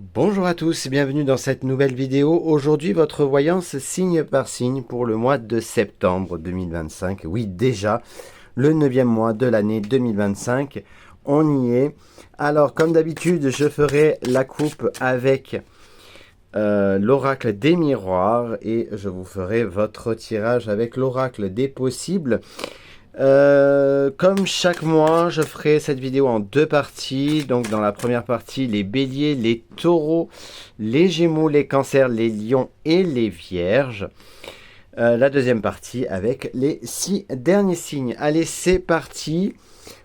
Bonjour à tous, bienvenue dans cette nouvelle vidéo. Aujourd'hui, votre voyance signe par signe pour le mois de septembre 2025. Oui, déjà, le 9e mois de l'année 2025. On y est. Alors, comme d'habitude, je ferai la coupe avec l'oracle des miroirs et je vous ferai votre tirage avec l'oracle des possibles. Comme chaque mois, je ferai cette vidéo en deux parties. Donc dans la première partie, les béliers, les taureaux, les gémeaux, les cancers, les lions et les vierges. La deuxième partie avec les 6 derniers signes. Allez, c'est parti.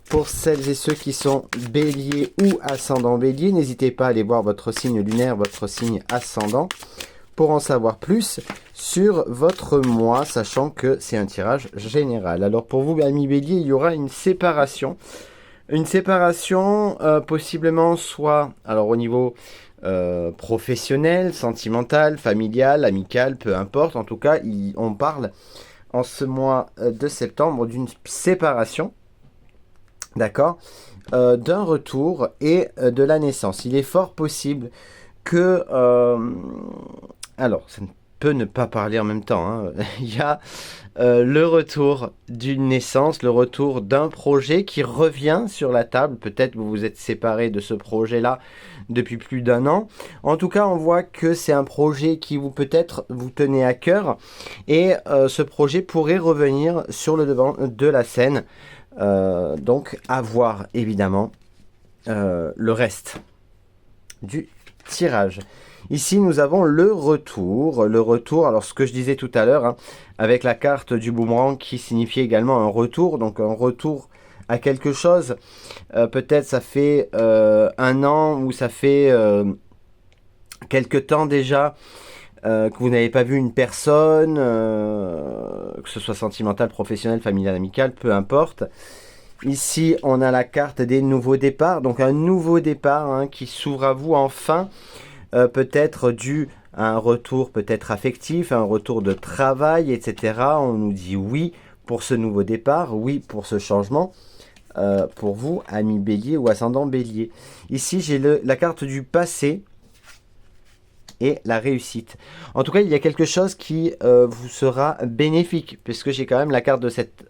Pour celles et ceux qui sont béliers ou ascendant bélier, n'hésitez pas à aller voir votre signe lunaire, votre signe ascendant, pour en savoir plus sur votre mois, sachant que c'est un tirage général. Alors pour vous, amis bélier, il y aura une séparation. Une séparation possiblement soit alors au niveau professionnel, sentimental, familial, amical, peu importe. En tout cas, on parle en ce mois de septembre d'une séparation. D'accord, d'un retour et de la naissance. Il est fort possible que... alors, ça ne peut ne pas parler en même temps. Hein. Il y a le retour d'une naissance, le retour d'un projet qui revient sur la table. Peut-être que vous vous êtes séparé de ce projet-là depuis plus d'un an. En tout cas, on voit que c'est un projet qui vous peut-être vous tenez à cœur. Et ce projet pourrait revenir sur le devant de la scène. Donc à voir évidemment le reste du tirage. Ici nous avons le retour, alors ce que je disais tout à l'heure, hein, avec la carte du boomerang qui signifiait également un retour, donc un retour à quelque chose. Peut-être ça fait un an ou ça fait quelque temps déjà que vous n'avez pas vu une personne, que ce soit sentimental, professionnel, familial, amical, peu importe. Ici, on a la carte des nouveaux départs, donc un nouveau départ hein, qui s'ouvre à vous enfin, peut-être dû à un retour peut-être affectif, un retour de travail, etc. On nous dit oui pour ce nouveau départ, oui pour ce changement. Pour vous, amis bélier ou ascendant bélier. Ici, j'ai la carte du passé et la réussite. En tout cas, il y a quelque chose qui vous sera bénéfique, puisque j'ai quand même la carte de cette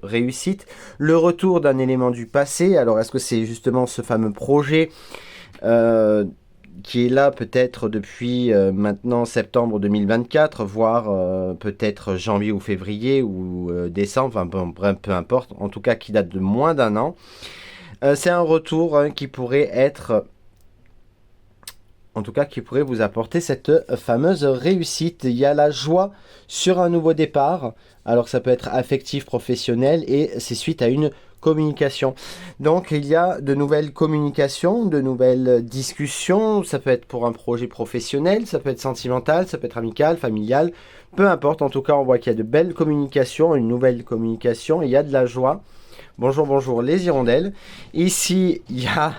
réussite. Le retour d'un élément du passé. Alors, est-ce que c'est justement ce fameux projet qui est là peut-être depuis maintenant septembre 2024, voire peut-être janvier ou février ou décembre, enfin, bon, peu importe, en tout cas qui date de moins d'un an. C'est un retour hein, qui pourrait être... En tout cas, qui pourrait vous apporter cette fameuse réussite. Il y a la joie sur un nouveau départ. Alors, ça peut être affectif, professionnel, et c'est suite à une communication. Donc, il y a de nouvelles communications, de nouvelles discussions. Ça peut être pour un projet professionnel, ça peut être sentimental, ça peut être amical, familial. Peu importe, en tout cas, on voit qu'il y a de belles communications, une nouvelle communication, et il y a de la joie. Bonjour, bonjour les hirondelles. Ici, il y a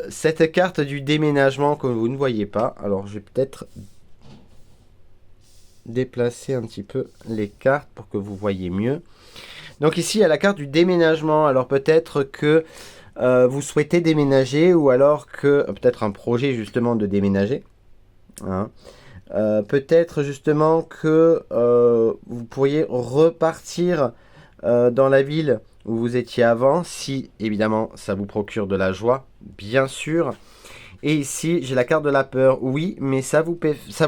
cette carte du déménagement que vous ne voyez pas. Alors, je vais peut-être déplacer un petit peu les cartes pour que vous voyez mieux. Donc ici, il y a la carte du déménagement. Alors, peut-être que vous souhaitez déménager ou alors que... peut-être un projet justement de déménager. Hein. Peut-être justement que vous pourriez repartir... dans la ville où vous étiez avant, si évidemment ça vous procure de la joie, bien sûr. Et ici, j'ai la carte de la peur, oui, mais ça vous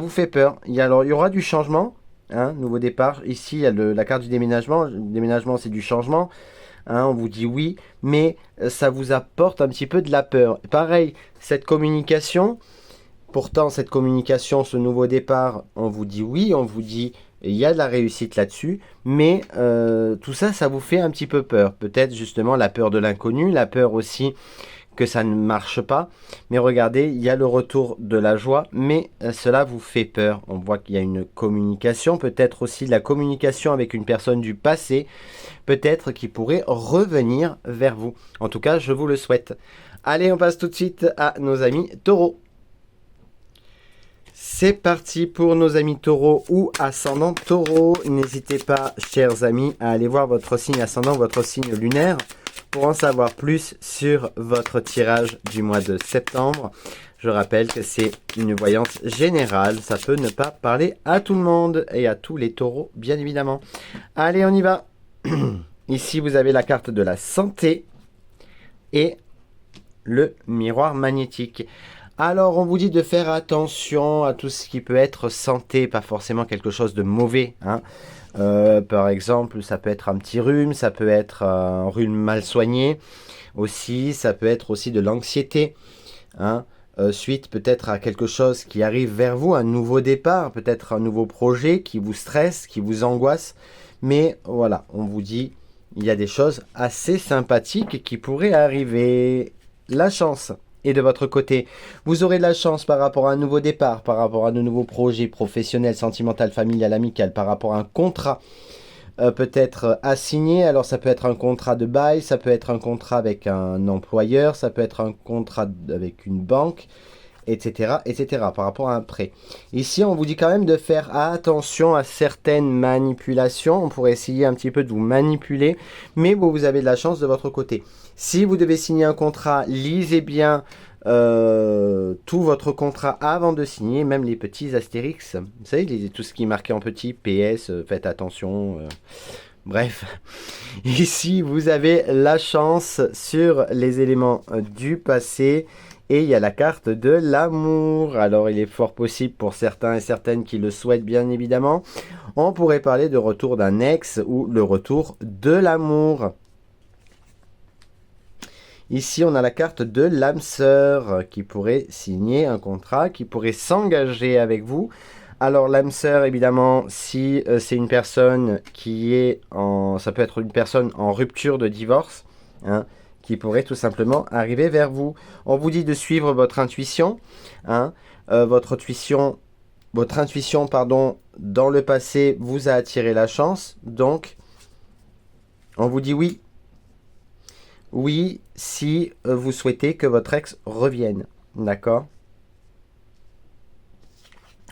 fait peur. Alors, il y aura du changement, hein, nouveau départ. Ici, il y a la carte du déménagement. Le déménagement, c'est du changement. Hein, on vous dit oui, mais ça vous apporte un petit peu de la peur. Pareil, cette communication, pourtant, cette communication, ce nouveau départ, on vous dit oui, on vous dit... il y a de la réussite là-dessus, mais tout ça, ça vous fait un petit peu peur. Peut-être justement la peur de l'inconnu, la peur aussi que ça ne marche pas. Mais regardez, il y a le retour de la joie, mais cela vous fait peur. On voit qu'il y a une communication, peut-être aussi la communication avec une personne du passé, peut-être qui pourrait revenir vers vous. En tout cas, je vous le souhaite. Allez, on passe tout de suite à nos amis taureaux. C'est parti pour nos amis taureaux ou ascendant taureau. N'hésitez pas, chers amis, à aller voir votre signe ascendant, votre signe lunaire pour en savoir plus sur votre tirage du mois de septembre. Je rappelle que c'est une voyance générale, ça peut ne pas parler à tout le monde et à tous les taureaux, bien évidemment. Allez, on y va. Ici, vous avez la carte de la santé et le miroir magnétique. Alors, on vous dit de faire attention à tout ce qui peut être santé, pas forcément quelque chose de mauvais, hein. Par exemple, ça peut être un petit rhume, ça peut être un rhume mal soigné, aussi, ça peut être aussi de l'anxiété, hein. Suite peut-être à quelque chose qui arrive vers vous, un nouveau départ, peut-être un nouveau projet qui vous stresse, qui vous angoisse. Mais voilà, on vous dit, il y a des choses assez sympathiques qui pourraient arriver. La chance est de votre côté. Vous aurez de la chance par rapport à un nouveau départ, par rapport à de nouveaux projets professionnels, sentimental, familial, amical, par rapport à un contrat. Peut-être à signer, alors ça peut être un contrat de bail, ça peut être un contrat avec un employeur, ça peut être un contrat avec une banque, etc., etc., par rapport à un prêt. Ici, on vous dit quand même de faire attention à certaines manipulations, on pourrait essayer un petit peu de vous manipuler, mais vous avez de la chance de votre côté. Si vous devez signer un contrat, lisez bien tout votre contrat avant de signer, même les petits astérix, vous savez, tout ce qui est marqué en petit, PS, faites attention, bref. Ici, vous avez la chance sur les éléments du passé et il y a la carte de l'amour. Alors, il est fort possible pour certains et certaines qui le souhaitent, bien évidemment. On pourrait parler de retour d'un ex ou le retour de l'amour. Ici, on a la carte de l'âme sœur qui pourrait signer un contrat, qui pourrait s'engager avec vous. Alors, l'âme sœur, évidemment, si c'est une personne qui est en... Ça peut être une personne en rupture de divorce, hein, qui pourrait tout simplement arriver vers vous. On vous dit de suivre votre intuition, hein, votre intuition, pardon, dans le passé vous a attiré la chance. Donc, on vous dit oui. Oui, si vous souhaitez que votre ex revienne. D'accord ?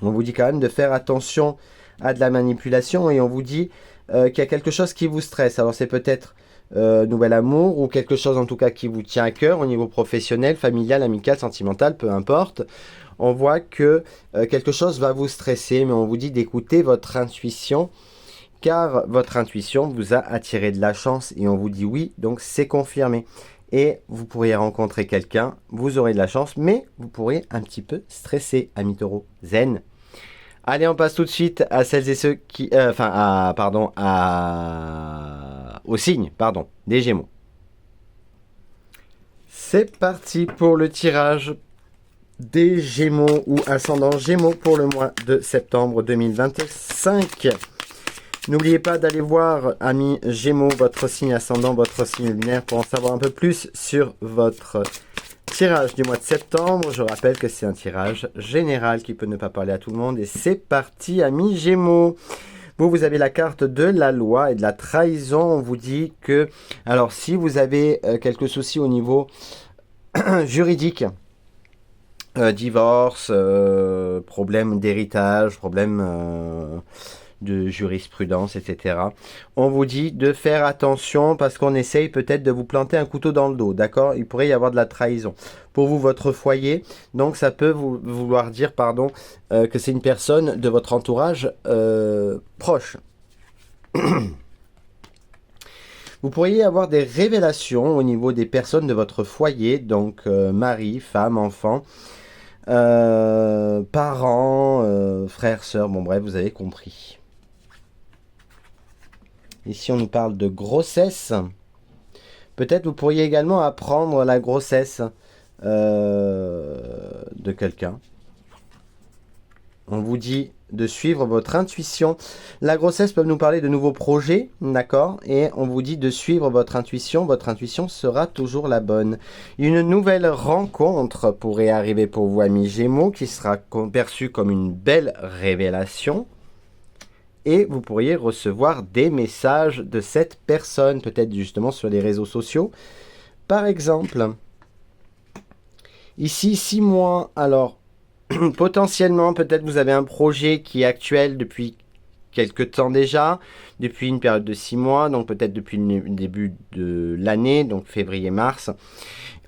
On vous dit quand même de faire attention à de la manipulation et on vous dit qu'il y a quelque chose qui vous stresse. Alors c'est peut-être nouvel amour ou quelque chose en tout cas qui vous tient à cœur au niveau professionnel, familial, amical, sentimental, peu importe. On voit que quelque chose va vous stresser, mais on vous dit d'écouter votre intuition. Car votre intuition vous a attiré de la chance et on vous dit oui, donc c'est confirmé. Et vous pourriez rencontrer quelqu'un, vous aurez de la chance, mais vous pourriez un petit peu stresser, amis taureaux. Zen. Allez, on passe tout de suite à celles et ceux qui... au signe, des Gémeaux. C'est parti pour le tirage des Gémeaux ou ascendant Gémeaux pour le mois de septembre 2025. N'oubliez pas d'aller voir, amis Gémeaux, votre signe ascendant, votre signe lunaire pour en savoir un peu plus sur votre tirage du mois de septembre. Je rappelle que c'est un tirage général qui peut ne pas parler à tout le monde. Et c'est parti, amis Gémeaux. Vous avez la carte de la loi et de la trahison. On vous dit que, alors si vous avez quelques soucis au niveau juridique, divorce, problème d'héritage, problème... de jurisprudence, etc. On vous dit de faire attention parce qu'on essaye peut-être de vous planter un couteau dans le dos, d'accord ? Il pourrait y avoir de la trahison. Pour vous, votre foyer, donc ça peut vouloir dire, que c'est une personne de votre entourage proche. Vous pourriez avoir des révélations au niveau des personnes de votre foyer, donc mari, femme, enfant, parents, frères, sœurs, bon bref, vous avez compris. Ici, on nous parle de grossesse. Peut-être vous pourriez également apprendre la grossesse de quelqu'un. On vous dit de suivre votre intuition. La grossesse peut nous parler de nouveaux projets, d'accord ? Et on vous dit de suivre votre intuition. Votre intuition sera toujours la bonne. Une nouvelle rencontre pourrait arriver pour vous, amis Gémeaux, qui sera perçue comme une belle révélation. Et vous pourriez recevoir des messages de cette personne, peut-être justement sur les réseaux sociaux. Par exemple, ici 6 mois, alors potentiellement peut-être vous avez un projet qui est actuel depuis quelques temps déjà, depuis une période de 6 mois, donc peut-être depuis le début de l'année, donc février-mars.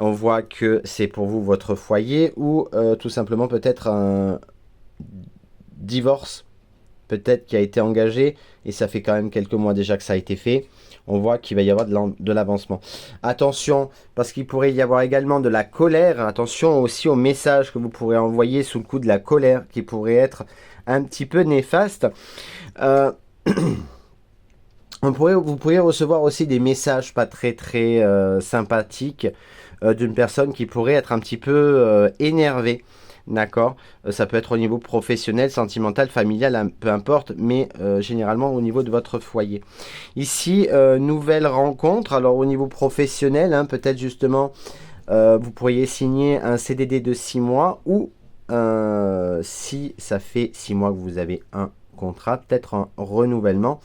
On voit que c'est pour vous votre foyer ou tout simplement peut-être un divorce, peut-être qui a été engagé et ça fait quand même quelques mois déjà que ça a été fait. On voit qu'il va y avoir de l'avancement. Attention, parce qu'il pourrait y avoir également de la colère. Attention aussi aux messages que vous pourrez envoyer sous le coup de la colère, qui pourrait être un petit peu néfaste. Vous pourriez recevoir aussi des messages pas très sympathiques d'une personne qui pourrait être un petit peu énervée. D'accord, ça peut être au niveau professionnel, sentimental, familial, peu importe, mais généralement au niveau de votre foyer. Ici, nouvelle rencontre. Alors au niveau professionnel, hein, peut-être justement, vous pourriez signer un CDD de 6 mois ou si ça fait 6 mois que vous avez un contrat, peut-être un renouvellement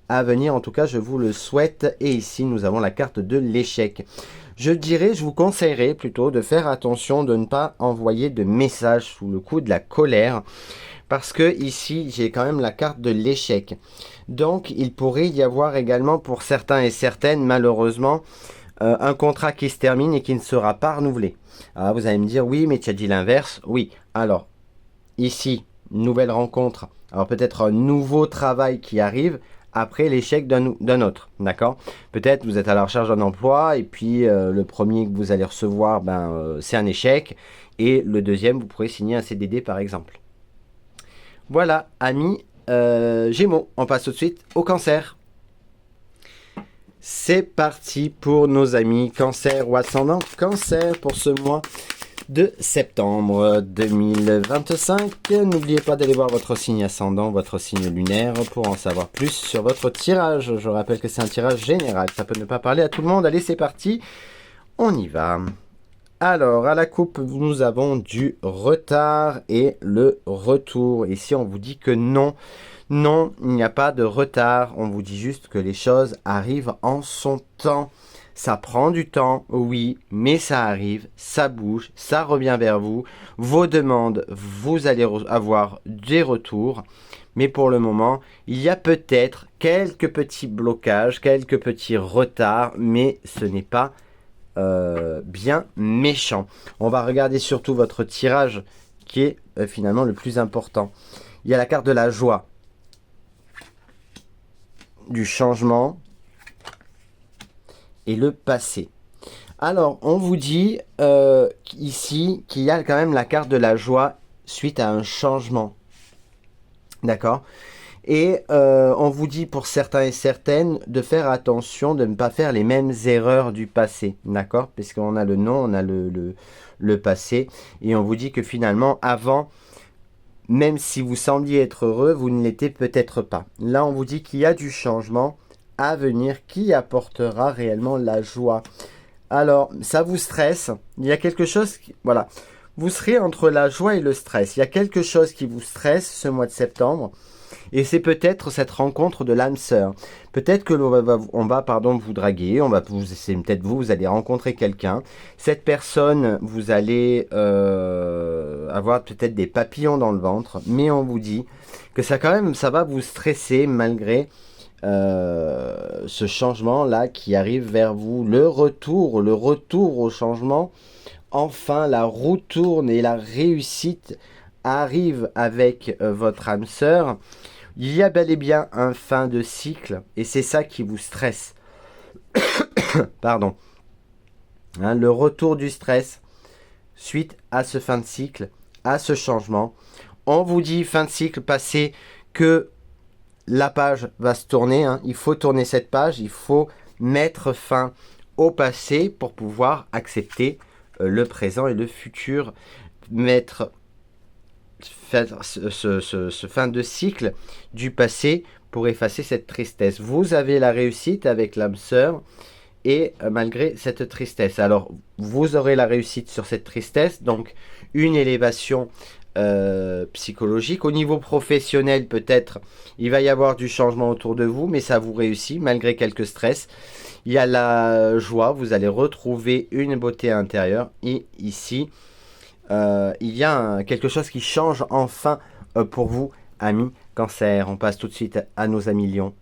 à venir. En tout cas, je vous le souhaite. Et ici, nous avons la carte de l'échec. Je vous conseillerais plutôt de faire attention de ne pas envoyer de messages sous le coup de la colère. Parce que ici, j'ai quand même la carte de l'échec. Donc, il pourrait y avoir également pour certains et certaines, malheureusement, un contrat qui se termine et qui ne sera pas renouvelé. Alors, vous allez me dire, oui, mais tu as dit l'inverse. Oui, alors, ici, nouvelle rencontre. Alors, peut-être un nouveau travail qui arrive après l'échec d'un autre, d'accord? Peut-être vous êtes à la recherche d'un emploi et puis le premier que vous allez recevoir, c'est un échec et le deuxième, vous pourrez signer un CDD par exemple. Voilà, amis Gémeaux, on passe tout de suite au Cancer. C'est parti pour nos amis Cancer ou ascendant Cancer pour ce mois de septembre 2025. N'oubliez pas d'aller voir votre signe ascendant, votre signe lunaire pour en savoir plus sur votre tirage. Je rappelle que c'est un tirage général, ça peut ne pas parler à tout le monde. Allez, c'est parti, on y va. Alors, à la coupe, nous avons du retard et le retour. Ici, on vous dit que non, non, il n'y a pas de retard. On vous dit juste que les choses arrivent en son temps. Ça prend du temps, oui, mais ça arrive, ça bouge, ça revient vers vous. Vos demandes, vous allez avoir des retours. Mais pour le moment, il y a peut-être quelques petits blocages, quelques petits retards, mais ce n'est pas bien méchant. On va regarder surtout votre tirage qui est finalement le plus important. Il y a la carte de la joie, du changement et le passé. Alors, on vous dit ici qu'il y a quand même la carte de la joie suite à un changement. D'accord ? Et on vous dit pour certains et certaines de faire attention, de ne pas faire les mêmes erreurs du passé. D'accord ? Puisqu'on a le nom, on a le passé. Et on vous dit que finalement, avant, même si vous sembliez être heureux, vous ne l'étiez peut-être pas. Là, on vous dit qu'il y a du changement à venir qui apportera réellement la joie. Alors, ça vous stresse. Il y a quelque chose qui... Voilà. Vous serez entre la joie et le stress. Il y a quelque chose qui vous stresse ce mois de septembre. Et c'est peut-être cette rencontre de l'âme sœur. Peut-être que l'on va vous draguer. C'est peut-être vous allez rencontrer quelqu'un. Cette personne, vous allez avoir peut-être des papillons dans le ventre. Mais on vous dit que ça va vous stresser malgré... ce changement-là qui arrive vers vous, le retour au changement, enfin la roue tourne et la réussite arrive avec votre âme sœur. Il y a bel et bien un fin de cycle et c'est ça qui vous stresse. Pardon. Hein, le retour du stress suite à ce fin de cycle, à ce changement. On vous dit fin de cycle passé que la page va se tourner, hein. Il faut tourner cette page, il faut mettre fin au passé pour pouvoir accepter le présent et le futur. Faire ce fin de cycle du passé pour effacer cette tristesse. Vous avez la réussite avec l'âme sœur et malgré cette tristesse. Alors, vous aurez la réussite sur cette tristesse, donc une élévation psychologique. Au niveau professionnel, peut-être, il va y avoir du changement autour de vous, mais ça vous réussit malgré quelques stress. Il y a la joie, vous allez retrouver une beauté intérieure. Et ici, il y a quelque chose qui change enfin pour vous amis Cancer. On passe tout de suite à nos amis Lions.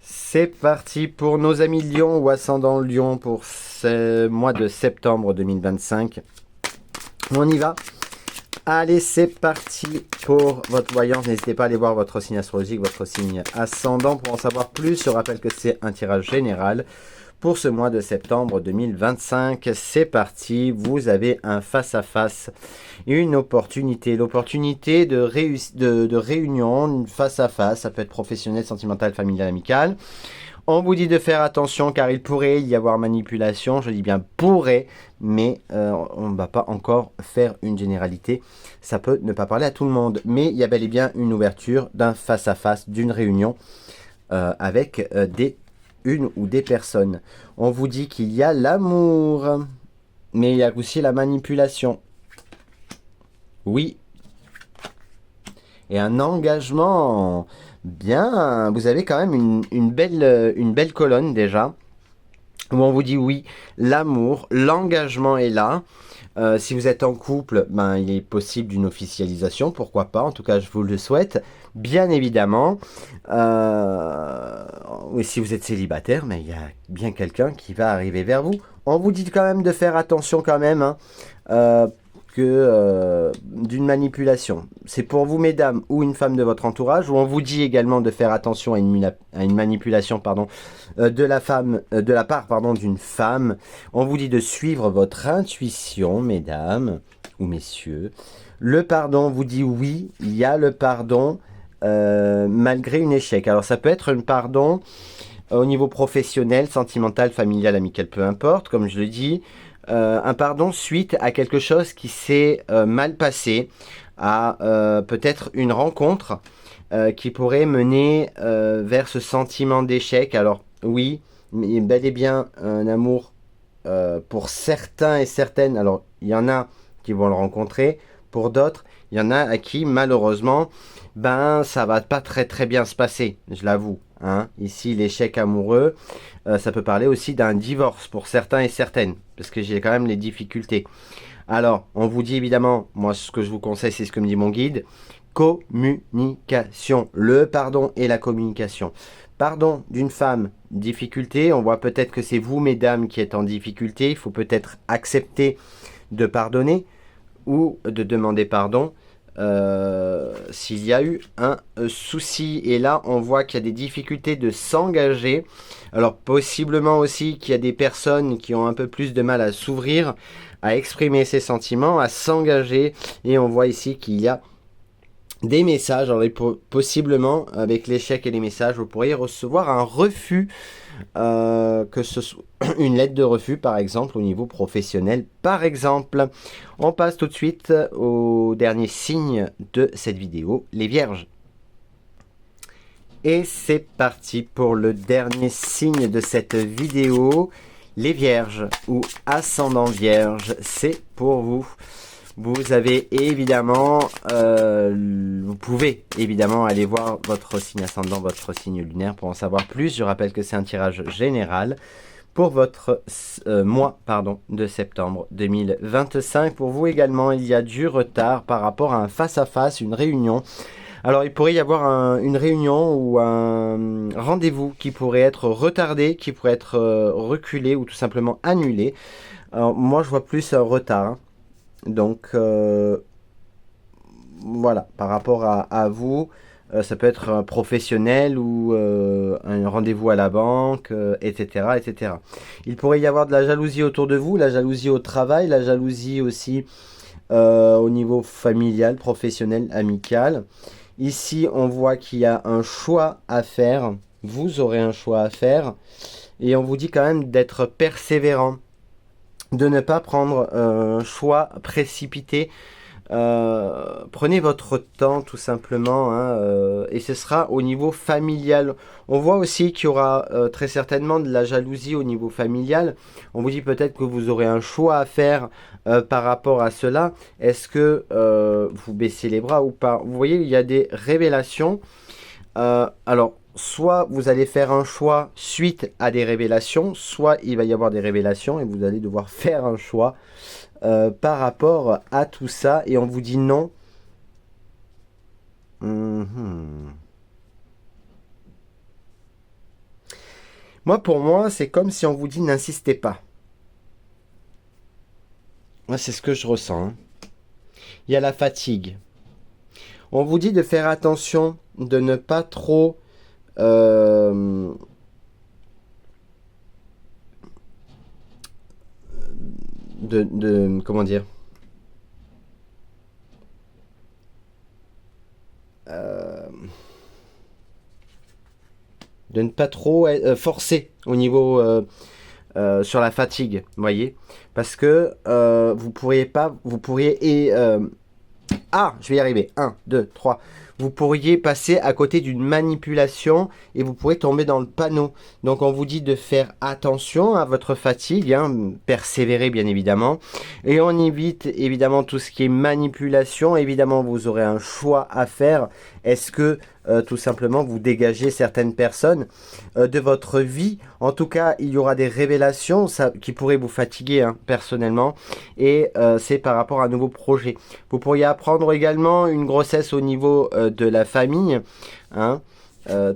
C'est parti pour nos amis Lions ou ascendant Lion pour ce mois de septembre 2025. On y va. Allez, c'est parti pour votre voyance. N'hésitez pas à aller voir votre signe astrologique, votre signe ascendant pour en savoir plus. Je rappelle que c'est un tirage général pour ce mois de septembre 2025. C'est parti. Vous avez un face-à-face, une opportunité. L'opportunité de réunion, une face-à-face. Ça peut être professionnel, sentimental, familial, amical. On vous dit de faire attention car il pourrait y avoir manipulation. Je dis bien pourrait, mais on ne va pas encore faire une généralité. Ça peut ne pas parler à tout le monde. Mais il y a bel et bien une ouverture d'un face-à-face, d'une réunion avec une ou des personnes. On vous dit qu'il y a l'amour, mais il y a aussi la manipulation. Oui. Et un engagement. Bien, vous avez quand même une belle colonne déjà, où on vous dit oui, l'amour, l'engagement est là. Si vous êtes en couple, ben, il est possible d'une officialisation, pourquoi pas, en tout cas je vous le souhaite, bien évidemment. Oui, si vous êtes célibataire, mais il y a bien quelqu'un qui va arriver vers vous. On vous dit quand même de faire attention quand même, hein, d'une manipulation. C'est pour vous, mesdames, ou une femme de votre entourage, où on vous dit également de faire attention à une manipulation de la part d'une femme. On vous dit de suivre votre intuition, mesdames ou messieurs. Le pardon vous dit oui, il y a le pardon malgré un échec. Alors ça peut être un pardon au niveau professionnel, sentimental, familial, amical, peu importe, comme je le dis. Un pardon suite à quelque chose qui s'est mal passé, à peut-être une rencontre qui pourrait mener vers ce sentiment d'échec. Alors oui, mais bel et bien un amour pour certains et certaines. Alors il y en a qui vont le rencontrer, pour d'autres, il y en a à qui malheureusement, ben ça va pas très bien se passer, je l'avoue. Hein. Ici, l'échec amoureux, ça peut parler aussi d'un divorce pour certains et certaines, parce que j'ai quand même les difficultés. Alors, on vous dit évidemment, moi ce que je vous conseille, c'est ce que me dit mon guide, communication, le pardon et la communication. Pardon d'une femme, difficulté, on voit peut-être que c'est vous, mesdames, qui êtes en difficulté, il faut peut-être accepter de pardonner ou de demander pardon. S'il y a eu un souci, et là on voit qu'il y a des difficultés de s'engager, alors possiblement aussi qu'il y a des personnes qui ont un peu plus de mal à s'ouvrir, à exprimer ses sentiments, à s'engager, et on voit ici qu'il y a des messages. Alors possiblement avec l'échec et les messages vous pourriez recevoir un refus, que ce soit une lettre de refus par exemple au niveau professionnel par exemple. On passe tout de suite au dernier signe de cette vidéo, les vierges. Et c'est parti pour le dernier signe de cette vidéo, les vierges ou ascendant vierge, c'est pour vous. Vous avez évidemment, vous pouvez évidemment aller voir votre signe ascendant, votre signe lunaire pour en savoir plus. Je rappelle que c'est un tirage général pour votre mois de septembre 2025. Pour vous également, il y a du retard par rapport à un face-à-face, une réunion. Alors, il pourrait y avoir une réunion ou un rendez-vous qui pourrait être retardé, qui pourrait être reculé ou tout simplement annulé. Alors, moi, je vois plus un retard. Hein. Donc, voilà, par rapport à vous, ça peut être professionnel ou un rendez-vous à la banque, etc., etc. Il pourrait y avoir de la jalousie autour de vous, la jalousie au travail, la jalousie aussi au niveau familial, professionnel, amical. Ici, on voit qu'il y a un choix à faire. Vous aurez un choix à faire. Et on vous dit quand même d'être persévérant, de ne pas prendre un choix précipité. Prenez votre temps tout simplement, hein, et ce sera au niveau familial. On voit aussi qu'il y aura très certainement de la jalousie au niveau familial. On vous dit peut-être que vous aurez un choix à faire par rapport à cela. Est-ce que vous baissez les bras ou pas? Vous voyez, il y a des révélations. Alors, soit vous allez faire un choix suite à des révélations, soit il va y avoir des révélations et vous allez devoir faire un choix par rapport à tout ça. Et on vous dit non, Pour moi, c'est comme si on vous dit n'insistez pas. Moi, c'est ce que je ressens. Hein. Il y a la fatigue. On vous dit de faire attention, de ne pas trop... comment dire, de ne pas trop forcer au niveau sur la fatigue, vous voyez, parce que vous pourriez je vais y arriver. 1, 2, 3. Vous pourriez passer à côté d'une manipulation et vous pourrez tomber dans le panneau. Donc on vous dit de faire attention à votre fatigue, hein, persévérer bien évidemment. Et on évite évidemment tout ce qui est manipulation. Évidemment, vous aurez un choix à faire. Est-ce que tout simplement vous dégagez certaines personnes de votre vie? En tout cas, il y aura des révélations qui pourraient vous fatiguer hein, personnellement. Et c'est par rapport à un nouveau projet. Vous pourriez apprendre également une grossesse au niveau de la famille, hein,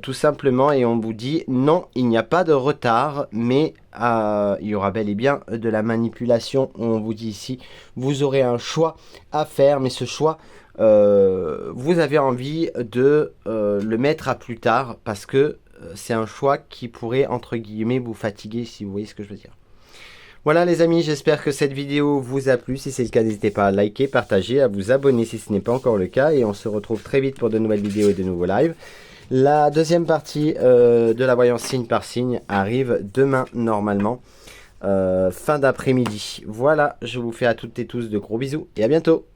tout simplement, et on vous dit non, il n'y a pas de retard, mais il y aura bel et bien de la manipulation. On vous dit ici, vous aurez un choix à faire, mais ce choix, vous avez envie de le mettre à plus tard, parce que c'est un choix qui pourrait, entre guillemets, vous fatiguer, si vous voyez ce que je veux dire. Voilà les amis, j'espère que cette vidéo vous a plu. Si c'est le cas, n'hésitez pas à liker, partager, à vous abonner si ce n'est pas encore le cas. Et on se retrouve très vite pour de nouvelles vidéos et de nouveaux lives. La deuxième partie de la voyance signe par signe arrive demain normalement, fin d'après-midi. Voilà, je vous fais à toutes et tous de gros bisous et à bientôt.